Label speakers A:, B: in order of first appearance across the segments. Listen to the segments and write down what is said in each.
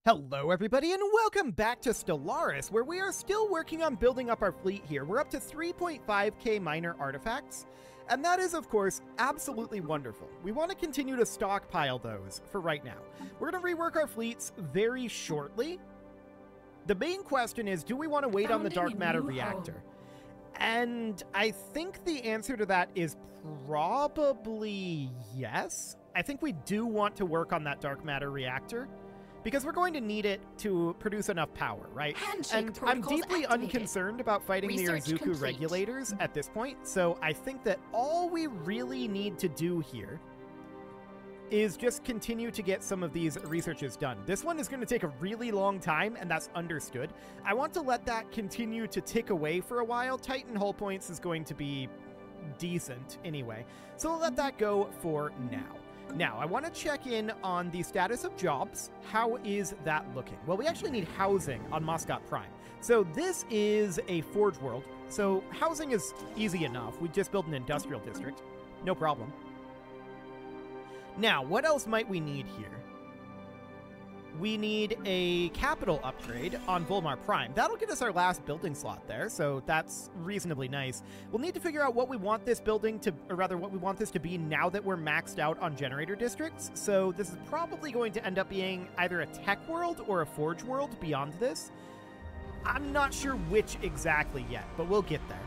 A: Hello everybody and welcome back to Stellaris, where we are still working on building up our fleet here. We're up to 3.5k minor artifacts, and that is of course absolutely wonderful. We want to continue to stockpile those for right now. We're going to rework our fleets very shortly. The main question is, do we want to wait on the dark matter reactor? And I think the answer to that is probably yes. I think we do want to work on that dark matter reactor, because we're going to need it to produce enough power, right? And I'm deeply unconcerned about fighting the Urzuku regulators at this point, so I think that all we really need to do here is just continue to get some of these researches done. This one is going to take a really long time, and that's understood. I want to let that continue to tick away for a while. Titan hull points is going to be decent anyway, so we'll let that go for now. Now, I want to check in on the status of jobs. How is that looking? Well, we actually need housing on Moscot Prime. So this is a forge world, so housing is easy enough. We just built an industrial district. No problem. Now, what else might we need here? We need a capital upgrade on Volmar Prime. That'll get us our last building slot there, so that's reasonably nice. We'll need to figure out what we want this building to, or rather what we want this to be now that we're maxed out on generator districts. So this is probably going to end up being either a tech world or a forge world beyond this. I'm not sure which exactly yet, but we'll get there.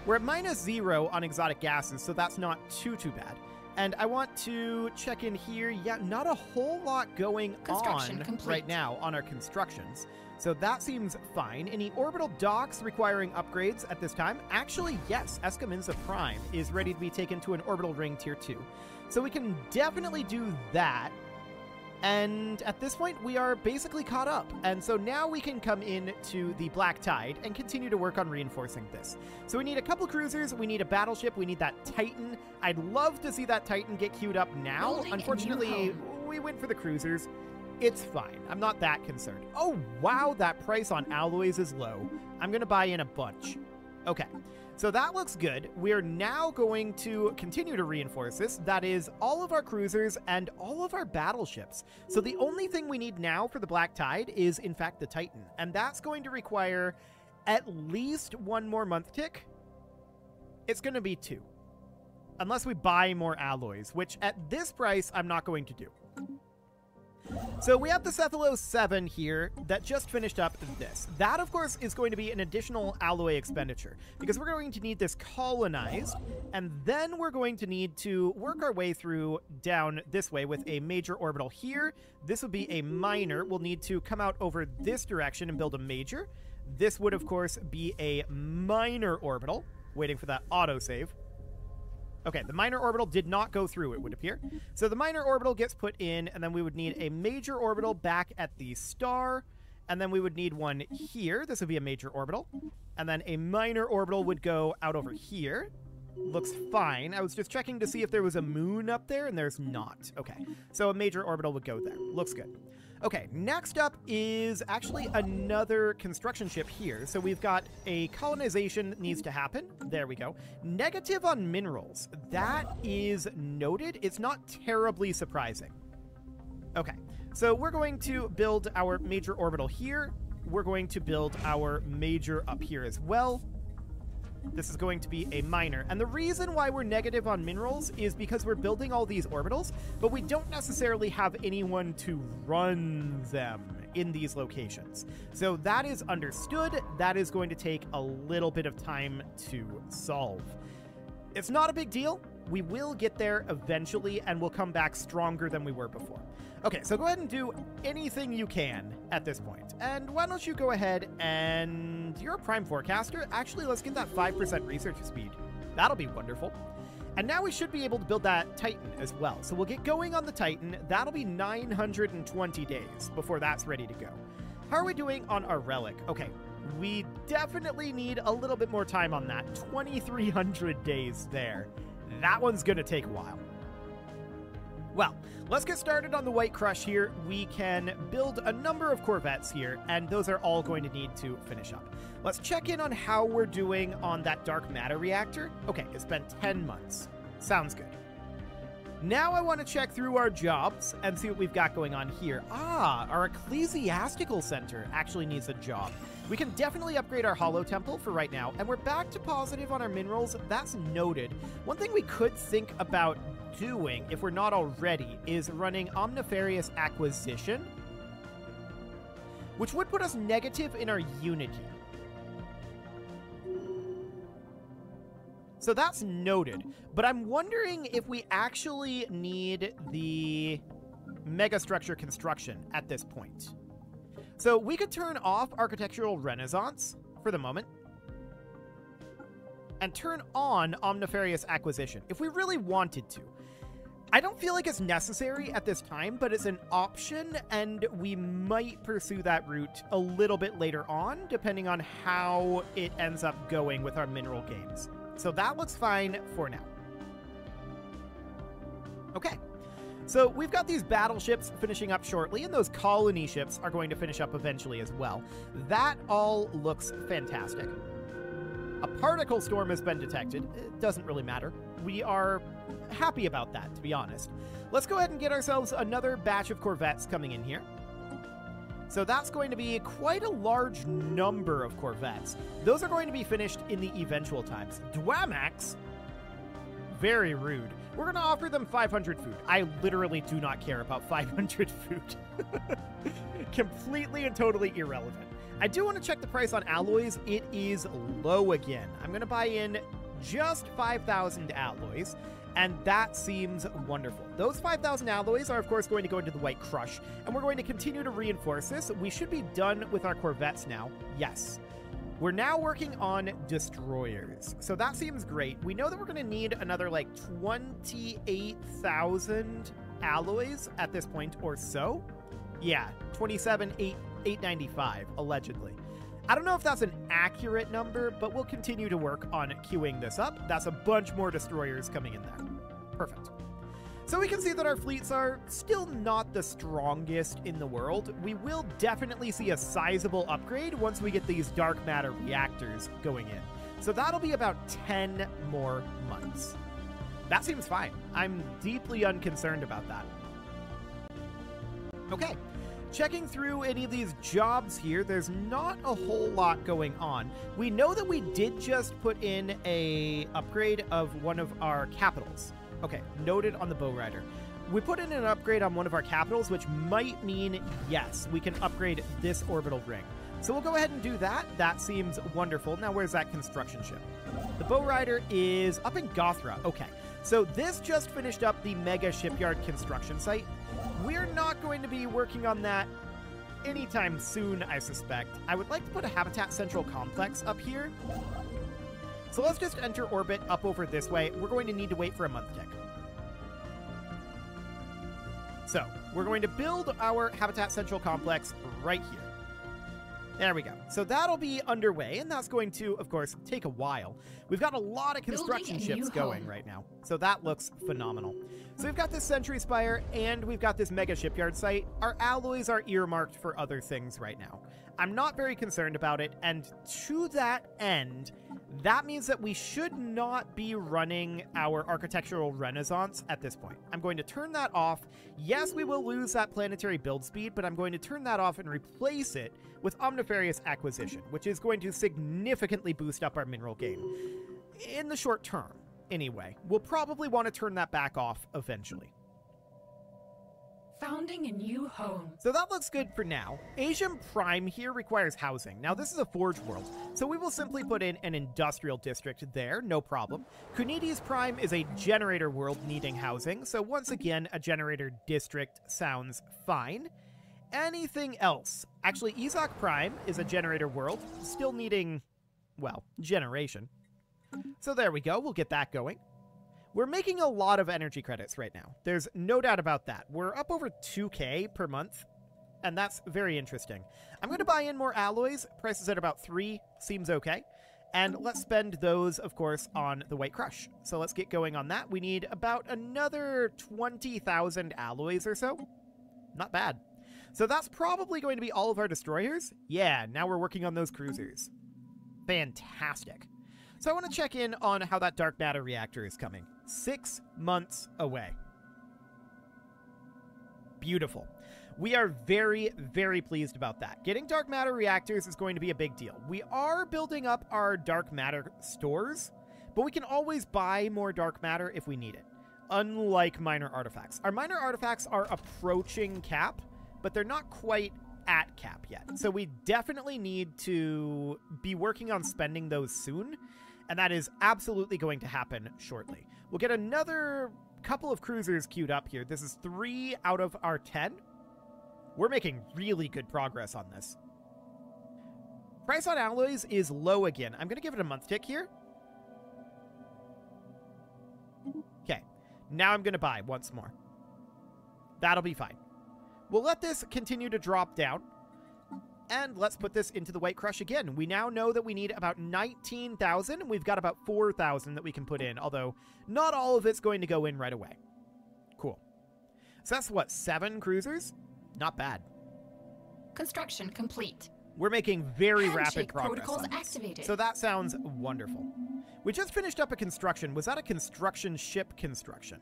A: We're at -0 on exotic gases, so that's not too bad. And I want to check in here. Yeah, not a whole lot going on right now on our constructions. So that seems fine. Any orbital docks requiring upgrades at this time? Actually, yes, Escaminza Prime is ready to be taken to an orbital ring tier 2. So we can definitely do that. And at this point, we are basically caught up. And so now we can come in to the Black Tide and continue to work on reinforcing this. So we need a couple cruisers, we need a battleship, we need that Titan. I'd love to see that Titan get queued up now. Unfortunately, we went for the cruisers. It's fine. I'm not that concerned. Oh, wow, that price on alloys is low. I'm going to buy in a bunch. Okay. So that looks good. We're now going to continue to reinforce this. That is all of our cruisers and all of our battleships. So the only thing we need now for the Black Tide is, in fact, the Titan. And that's going to require at least one more month tick. It's going to be 2. Unless we buy more alloys, which at this price, I'm not going to do. So we have the Cephalo 7 here that just finished up this. That, of course, is going to be an additional alloy expenditure, because we're going to need this colonized, and then we're going to need to work our way through down this way with a major orbital here. This would be a minor. We'll need to come out over this direction and build a major. This would, of course, be a minor orbital. Waiting for that autosave. Okay, the minor orbital did not go through, it would appear. So the minor orbital gets put in, and then we would need a major orbital back at the star, and then we would need one here. This would be a major orbital. And then a minor orbital would go out over here. Looks fine. I was just checking to see if there was a moon up there, and there's not. Okay, so a major orbital would go there. Looks good. Okay, next up is actually another construction ship here. So we've got a colonization that needs to happen. There we go. Negative on minerals. That is noted. It's not terribly surprising. Okay, so we're going to build our major orbital here. We're going to build our major up here as well. This is going to be a minor. And the reason why we're negative on minerals is because we're building all these orbitals, but we don't necessarily have anyone to run them in these locations. So that is understood. That is going to take a little bit of time to solve. It's not a big deal. We will get there eventually, and we'll come back stronger than we were before. Okay, so go ahead and do anything you can at this point. And why don't you go ahead and... You're a prime forecaster. Actually, let's get that 5% research speed. That'll be wonderful. And now we should be able to build that Titan as well. So we'll get going on the Titan. That'll be 920 days before that's ready to go. How are we doing on our relic? Okay, we definitely need a little bit more time on that. 2,300 days there. That one's going to take a while. Well, let's get started on the White Crush here. We can build a number of corvettes here, and those are all going to need to finish up. Let's check in on how we're doing on that dark matter reactor. Okay, it's been 10 months. Sounds good. Now I want to check through our jobs and see what we've got going on here. Ah, our ecclesiastical center actually needs a job. We can definitely upgrade our hollow temple for right now, and we're back to positive on our minerals. That's noted. One thing we could think about doing, if we're not already, is running omnifarious acquisition, which would put us negative in our unity. So that's noted, but I'm wondering if we actually need the megastructure construction at this point. So we could turn off Architectural Renaissance for the moment and turn on Omnifarious Acquisition if we really wanted to. I don't feel like it's necessary at this time, but it's an option, and we might pursue that route a little bit later on, depending on how it ends up going with our mineral gains. So that looks fine for now. Okay, so we've got these battleships finishing up shortly, and those colony ships are going to finish up eventually as well. That all looks fantastic. A particle storm has been detected. It doesn't really matter. We are happy about that, to be honest. Let's go ahead and get ourselves another batch of corvettes coming in here. So that's going to be quite a large number of corvettes. Those are going to be finished in the eventual times. Dwamax? Very rude. We're going to offer them 500 food. I literally do not care about 500 food. Completely and totally irrelevant. I do want to check the price on alloys. It is low again. I'm going to buy in just 5,000 alloys, and that seems wonderful. Those 5,000 alloys are, of course, going to go into the White Crush, and we're going to continue to reinforce this. We should be done with our corvettes now. Yes. We're now working on destroyers, so that seems great. We know that we're going to need another, like, 28,000 alloys at this point or so. Yeah, 27,895, allegedly. I don't know if that's an accurate number, but we'll continue to work on queuing this up. That's a bunch more destroyers coming in there. Perfect. So we can see that our fleets are still not the strongest in the world. We will definitely see a sizable upgrade once we get these dark matter reactors going in. So that'll be about 10 more months. That seems fine. I'm deeply unconcerned about that. Okay. Checking through any of these jobs here, there's not a whole lot going on. We know that we did just put in a upgrade of one of our capitals. Okay, noted on the Bow Rider. We put in an upgrade on one of our capitals, which might mean, yes, we can upgrade this orbital ring. So we'll go ahead and do that. That seems wonderful. Now, where's that construction ship? The Bow Rider is up in Gothra. Okay, so this just finished up the mega shipyard construction site. We're not going to be working on that anytime soon, I suspect. I would like to put a Habitat Central Complex up here. So let's just enter orbit up over this way. We're going to need to wait for a month tick. So we're going to build our Habitat Central Complex right here. There we go. So that'll be underway, and that's going to, of course, take a while. We've got a lot of construction ships going right now, so that looks phenomenal. So we've got this Sentry Spire, and we've got this mega shipyard site. Our alloys are earmarked for other things right now. I'm not very concerned about it, and to that end, that means that we should not be running our Architectural Renaissance at this point. I'm going to turn that off. Yes, we will lose that planetary build speed, but I'm going to turn that off and replace it with Omnifarious Acquisition, which is going to significantly boost up our mineral gain. In the short term, anyway. We'll probably want to turn that back off eventually.
B: Founding a new home.
A: So that looks good for now. Asian Prime here requires housing. Now this is a forge world, so we will simply put in an industrial district there, no problem. Kunides Prime is a generator world needing housing, so once again, a generator district sounds fine. Anything else? Actually, Izak Prime is a generator world, still needing, well, generation. So there we go, we'll get that going. We're making a lot of energy credits right now. There's no doubt about that. We're up over 2K per month, and that's very interesting. I'm going to buy in more alloys. Prices at about 3 seems okay. And let's spend those, of course, on the White Crush. So let's get going on that. We need about another 20,000 alloys or so. Not bad. So that's probably going to be all of our destroyers. Yeah, now we're working on those cruisers. Fantastic. So I want to check in on how that dark matter reactor is coming. 6 months away. Beautiful. We are very, very pleased about that. Getting dark matter reactors is going to be a big deal. We are building up our dark matter stores, but we can always buy more dark matter if we need it, unlike minor artifacts. Our minor artifacts are approaching cap, but they're not quite at cap yet. So we definitely need to be working on spending those soon, and that is absolutely going to happen shortly. We'll get another couple of cruisers queued up here. This is 3 out of our 10. We're making really good progress on this. Price on alloys is low again. I'm going to give it a month tick here. Okay, now I'm going to buy once more. That'll be fine. We'll let this continue to drop down. And let's put this into the White Crush again. We now know that we need about 19,000, and we've got about 4,000 that we can put in, although not all of it's going to go in right away. Cool. So that's what, 7 cruisers? Not bad.
B: Construction complete.
A: We're making very
B: Handshake
A: rapid progress
B: protocols
A: on this.
B: activated.
A: So that sounds wonderful. We just finished up a construction. Was that a construction ship construction?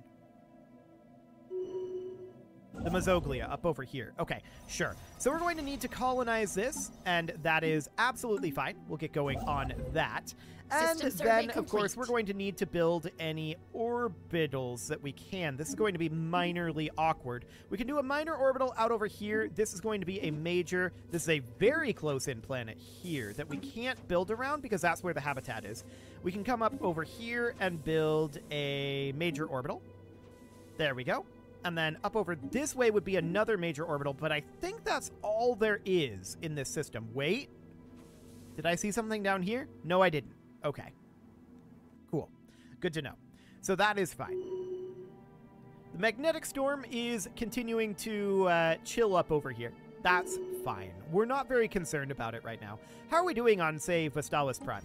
A: The Mazzoglia up over here. Okay, sure. So we're going to need to colonize this, and that is absolutely fine. We'll get going on that. And then, of course, we're going to need to build any orbitals that we can. This is going to be minorly awkward. We can do a minor orbital out over here. This is going to be a major. This is a very close-in planet here that we can't build around because that's where the habitat is. We can come up over here and build a major orbital. There we go. And then up over this way would be another major orbital, but I think that's all there is in this system. Wait. Did I see something down here? No, I didn't. Okay. Cool. Good to know. So that is fine. The magnetic storm is continuing to chill up over here. That's fine. We're not very concerned about it right now. How are we doing on, say, Stellaris Prime?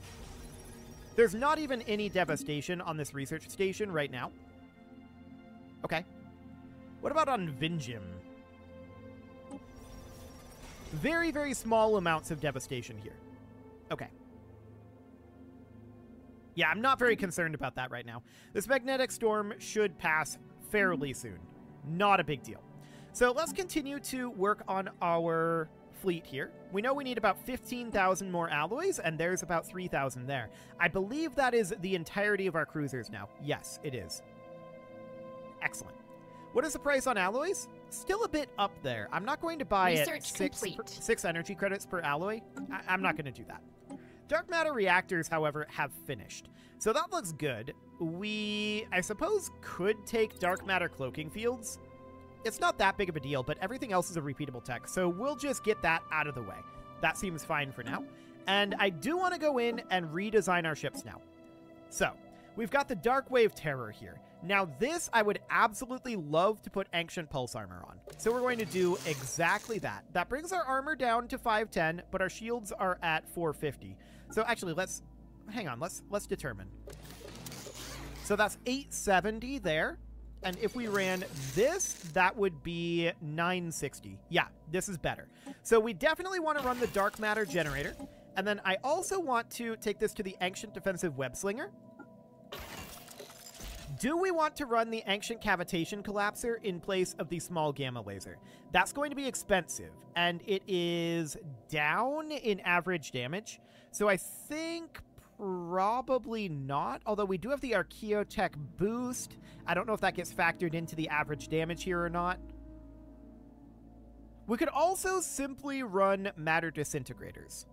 A: There's not even any devastation on this research station right now. Okay. What about on Vinjim? Very, very small amounts of devastation here. Okay. Yeah, I'm not very concerned about that right now. This magnetic storm should pass fairly soon. Not a big deal. So let's continue to work on our fleet here. We know we need about 15,000 more alloys, and there's about 3,000 there. I believe that is the entirety of our cruisers now. Yes, it is. Excellent. What is the price on alloys? Still a bit up there. I'm not going to buy it 6 energy credits per alloy. I'm not going to do that. Dark matter reactors, however, have finished. So that looks good. We, I suppose, could take dark matter cloaking fields. It's not that big of a deal, but everything else is a repeatable tech, so we'll just get that out of the way. That seems fine for now. And I do want to go in and redesign our ships now. So, we've got the Dark Wave Terror here. Now this, I would absolutely love to put Ancient Pulse Armor on. So we're going to do exactly that. That brings our armor down to 510, but our shields are at 450. So actually, hang on, let's determine. So that's 870 there. And if we ran this, that would be 960. Yeah, this is better. So we definitely want to run the Dark Matter Generator. And then I also want to take this to the Ancient Defensive Web Slinger. Do we want to run the Ancient Cavitation Collapser in place of the Small Gamma Laser? That's going to be expensive, and it is down in average damage. So I think probably not, although we do have the Archaeotech boost. I don't know if that gets factored into the average damage here or not. We could also simply run Matter Disintegrators,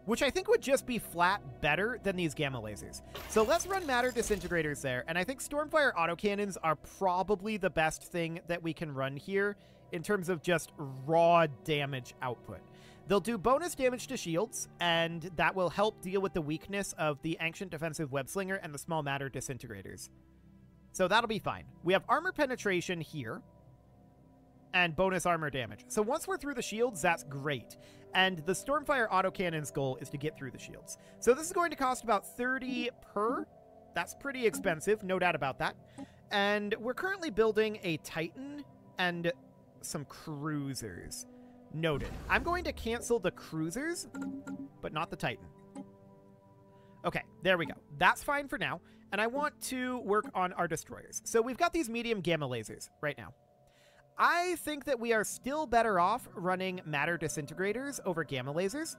A: which I think would just be flat better than these gamma lasers. So let's run Matter Disintegrators there, and I think Stormfire Autocannons are probably the best thing that we can run here in terms of just raw damage output. They'll do bonus damage to shields, and that will help deal with the weakness of the Ancient Defensive Web Slinger and the Small Matter Disintegrators. So that'll be fine. We have armor penetration here, and bonus armor damage. So once we're through the shields, that's great. And the Stormfire Autocannon's goal is to get through the shields. So this is going to cost about 30 per. That's pretty expensive, no doubt about that. And we're currently building a Titan and some cruisers. Noted. I'm going to cancel the cruisers, but not the Titan. Okay, there we go. That's fine for now. and I want to work on our destroyers. So we've got these medium gamma lasers right now. I think that we are still better off running matter disintegrators over gamma lasers.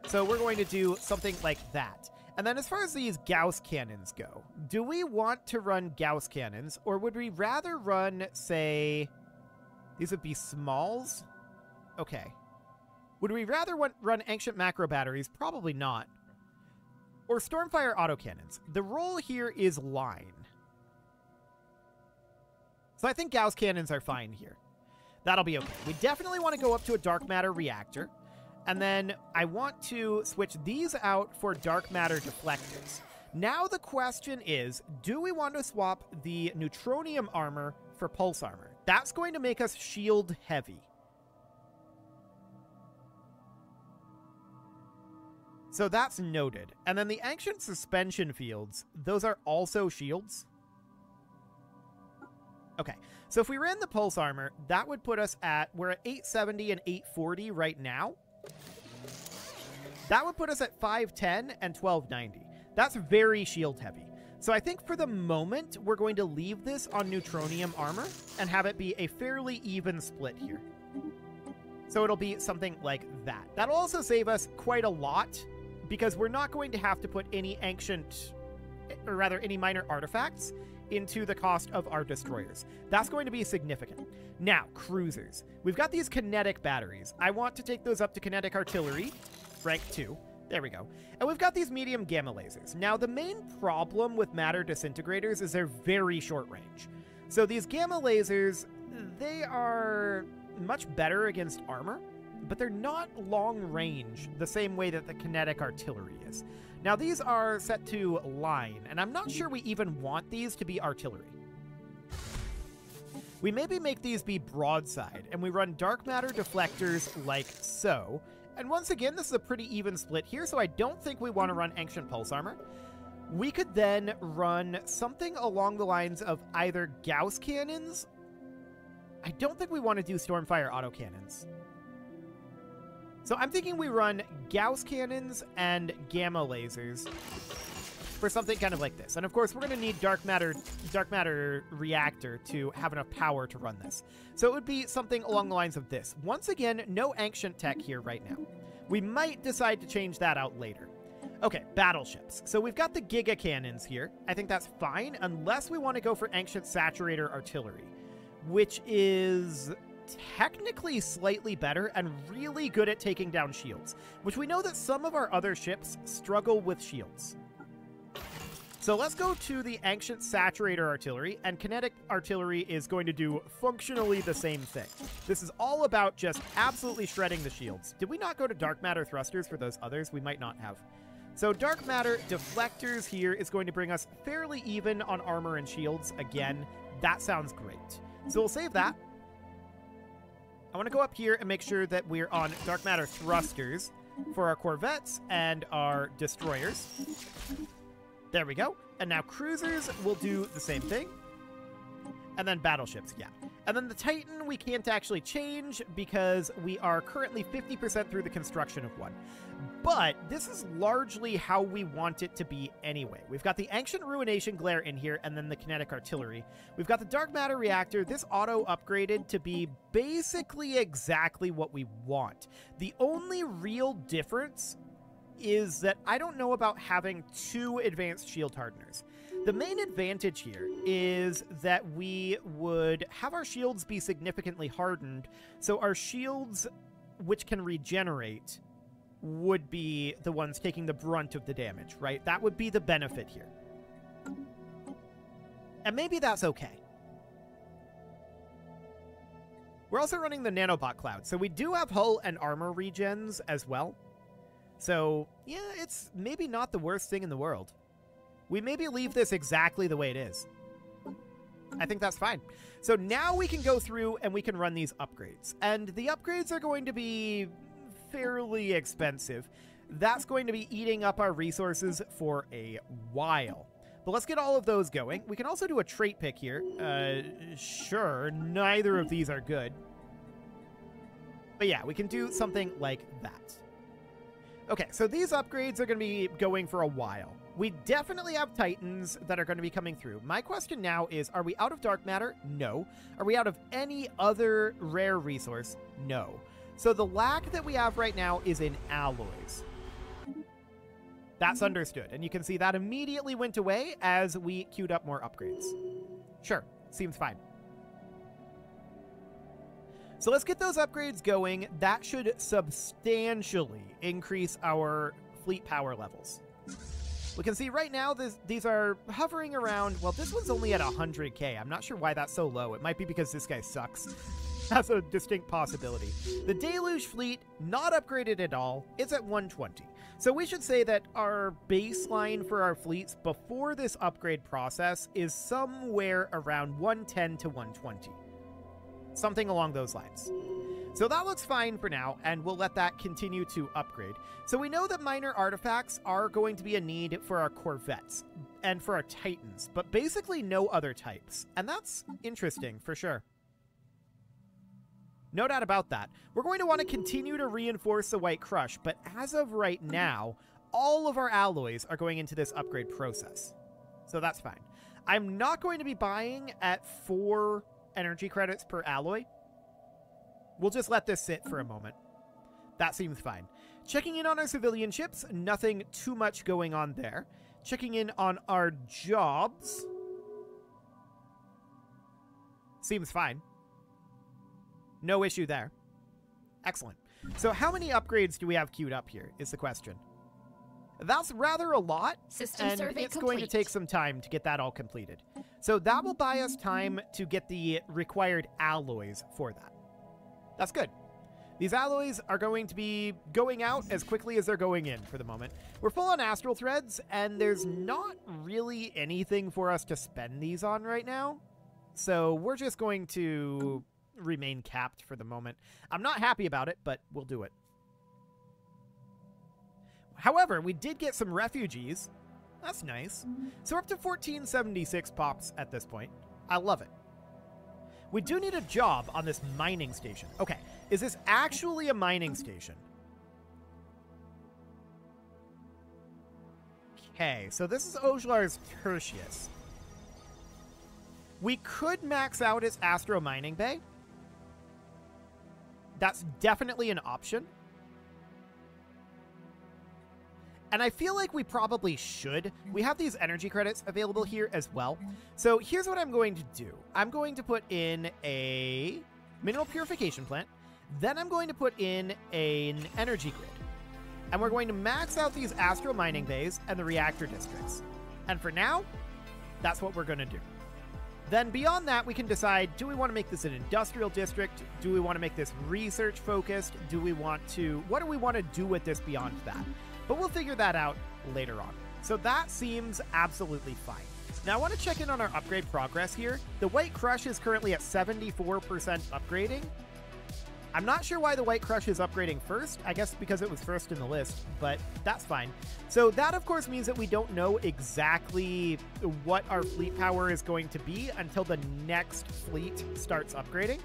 A: So we're going to do something like that. And then as far as these Gauss cannons go, do we want to run Gauss cannons, or would we rather run, say, these would be smalls? Okay. Would we rather run ancient macro batteries? Probably not. Or Stormfire autocannons. The role here is line. So I think Gauss cannons are fine here. That'll be okay. We definitely want to go up to a dark matter reactor. And then I want to switch these out for dark matter deflectors. Now the question is, do we want to swap the neutronium armor for pulse armor? That's going to make us shield heavy. So that's noted. And then the ancient suspension fields, those are also shields. Okay, so if we ran the pulse armor, that would put us at, we're at 870 and 840 right now. That would put us at 510 and 1290. That's very shield heavy. So I think for the moment, we're going to leave this on neutronium armor and have it be a fairly even split here. So it'll be something like that. That'll also save us quite a lot because we're not going to have to put any ancient, or rather any minor artifacts into the cost of our destroyers. That's going to be significant. Now, cruisers. We've got these kinetic batteries. I want to take those up to kinetic artillery, rank 2. There we go. And we've got these medium gamma lasers. Now, the main problem with matter disintegrators is they're very short range. So these gamma lasers, they are much better against armor, but they're not long range the same way that the kinetic artillery is. Now, these are set to line, and I'm not sure we even want these to be artillery. We maybe make these be broadside, and we run dark matter deflectors like so. And once again, this is a pretty even split here, so I don't think we want to run ancient pulse armor. We could then run something along the lines of either Gauss cannons. I don't think we want to do Stormfire autocannons. So I'm thinking we run Gauss cannons and gamma lasers for something kind of like this. And of course, we're going to need dark matter reactor to have enough power to run this. So it would be something along the lines of this. Once again, no ancient tech here right now. We might decide to change that out later. Okay, battleships. So we've got the giga cannons here. I think that's fine, unless we want to go for ancient saturator artillery, which is technically slightly better and really good at taking down shields, which we know that some of our other ships struggle with shields. So let's go to the ancient saturator artillery, and kinetic artillery is going to do functionally the same thing. This is all about just absolutely shredding the shields. Did we not go to dark matter thrusters for those others? We might not have. So dark matter deflectors here is going to bring us fairly even on armor and shields. Again, that sounds great. So we'll save that. I want to go up here and make sure that we're on dark matter thrusters for our corvettes and our destroyers. There we go. And now cruisers will do the same thing. And then battleships, yeah. And then the Titan we can't actually change because we are currently 50% through the construction of one. But this is largely how we want it to be anyway. We've got the Ancient Ruination Glare in here, and then the Kinetic Artillery. We've got the Dark Matter Reactor. This auto-upgraded to be basically exactly what we want. The only real difference is that I don't know about having 2 advanced shield hardeners. The main advantage here is that we would have our shields be significantly hardened, so our shields, which can regenerate, would be the ones taking the brunt of the damage, right? That would be the benefit here. And maybe that's okay. We're also running the nanobot cloud, so we do have hull and armor regens as well. So, yeah, it's maybe not the worst thing in the world. We maybe leave this exactly the way it is. I think that's fine. So now we can go through and we can run these upgrades. And the upgrades are going to be fairly expensive. That's going to be eating up our resources for a while. But let's get all of those going. We can also do a trait pick here. Sure, neither of these are good. But yeah, we can do something like that. Okay, so these upgrades are going to be going for a while. We definitely have Titans that are going to be coming through. My question now is, are we out of dark matter? No. Are we out of any other rare resource? No. So the lack that we have right now is in alloys. That's understood. And you can see that immediately went away as we queued up more upgrades. Sure, seems fine. So let's get those upgrades going. That should substantially increase our fleet power levels. We can see right now these are hovering around, well, this one's only at 100k. I'm not sure why that's so low. It might be because this guy sucks. That's a distinct possibility. The Deluge fleet, not upgraded at all, is at 120. So we should say that our baseline for our fleets before this upgrade process is somewhere around 110 to 120. Something along those lines. So that looks fine for now, and we'll let that continue to upgrade. So we know that minor artifacts are going to be a need for our Corvettes and for our Titans, but basically no other types. And that's interesting for sure. No doubt about that. We're going to want to continue to reinforce the White Crush, but as of right now, all of our alloys are going into this upgrade process. So that's fine. I'm not going to be buying at 4 energy credits per alloy. We'll just let this sit for a moment. That seems fine. Checking in on our civilian ships, nothing too much going on there. Checking in on our jobs. Seems fine. No issue there. Excellent. So how many upgrades do we have queued up here is the question. That's rather a lot,
B: System
A: and
B: survey
A: it's
B: complete.
A: going to take some time to get that all completed. So that will buy us time to get the required alloys for that. That's good. These alloys are going to be going out as quickly as they're going in for the moment. We're full on astral threads, and there's not really anything for us to spend these on right now. So we're just going to remain capped for the moment. I'm not happy about it, but we'll do it. However, we did get some refugees. That's nice. So we're up to 1476 pops at this point. I love it. We do need a job on this mining station. Okay, is this actually a mining station? Okay, so this is Ojlar's Tertius. We could max out its Astro Mining Bay. That's definitely an option. And I feel like we probably should. We have these energy credits available here as well. So here's what I'm going to do. I'm going to put in a mineral purification plant. Then I'm going to put in an energy grid. And we're going to max out these astro mining bays and the reactor districts. And for now, that's what we're going to do. Then beyond that, we can decide, do we want to make this an industrial district? Do we want to make this research focused? What do we want to do with this beyond that? But we'll figure that out later on. So that seems absolutely fine. Now I want to check in on our upgrade progress here. The White Crush is currently at 74% upgrading. I'm not sure why the White Crush is upgrading first. I guess because it was first in the list, but that's fine. So that, of course, means that we don't know exactly what our fleet power is going to be until the next fleet starts upgrading.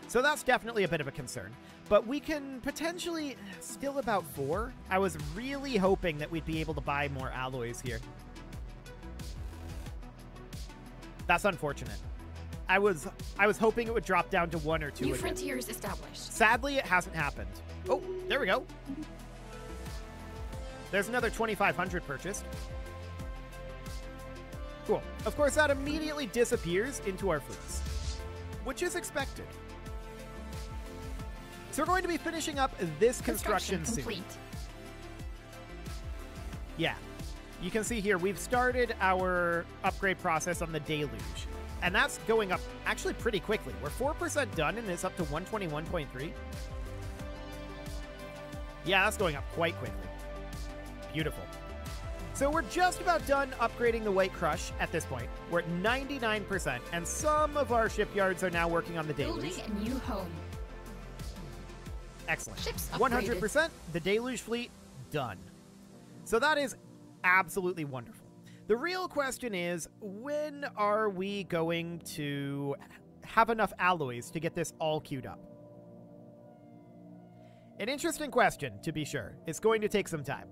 A: So that's definitely a bit of a concern. But we can potentially still about 4. I was really hoping that we'd be able to buy more alloys here. That's unfortunate. I was hoping it would drop down to 1 or 2
B: New
A: again.
B: frontiers established.
A: Sadly, it hasn't happened. Oh, there we go. There's another 2,500 purchased. Cool. Of course, that immediately disappears into our fleets, which is expected. So we're going to be finishing up this construction soon.
B: Complete.
A: Yeah. You can see here, we've started our upgrade process on the Deluge. And that's going up actually pretty quickly. We're 4% done, and it's up to 121.3. Yeah, that's going up quite quickly. Beautiful. So we're just about done upgrading the White Crush at this point. We're at 99%, and some of our shipyards are now working on the Deluge.
B: Building a new home.
A: Excellent.
B: Ships
A: 100%, the Deluge fleet, done. So that is absolutely wonderful. The real question is, when are we going to have enough alloys to get this all queued up? An interesting question, to be sure. It's going to take some time.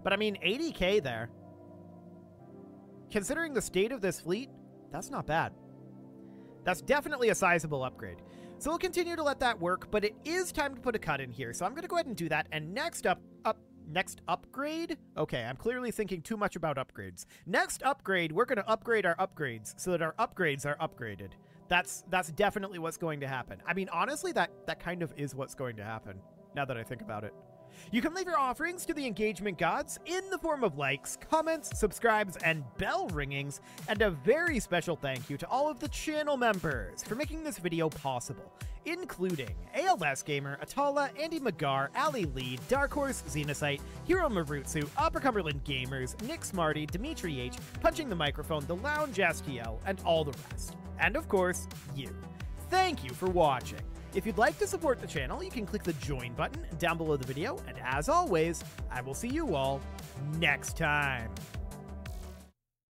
A: But I mean, 80k there. Considering the state of this fleet, that's not bad. That's definitely a sizable upgrade. So we'll continue to let that work, but it is time to put a cut in here. So I'm going to go ahead and do that. And next upgrade? Okay, I'm clearly thinking too much about upgrades. Next upgrade, we're going to upgrade our upgrades so that our upgrades are upgraded. That's definitely what's going to happen. I mean, honestly, that kind of is what's going to happen, now that I think about it. You can leave your offerings to the engagement gods in the form of likes, comments, subscribes, and bell ringings, and a very special thank you to all of the channel members for making this video possible, including ALS Gamer, Atala, Andy McGar, Ali Lee, Dark Horse, Xenocyte, Hiro Marutsu, Upper Cumberland Gamers, Nick Smarty, Dimitri H, Punching the Microphone, The Lounge STL, and all the rest. And of course, you. Thank you for watching. If you'd like to support the channel, you can click the join button down below the video, and as always, I will see you all next time.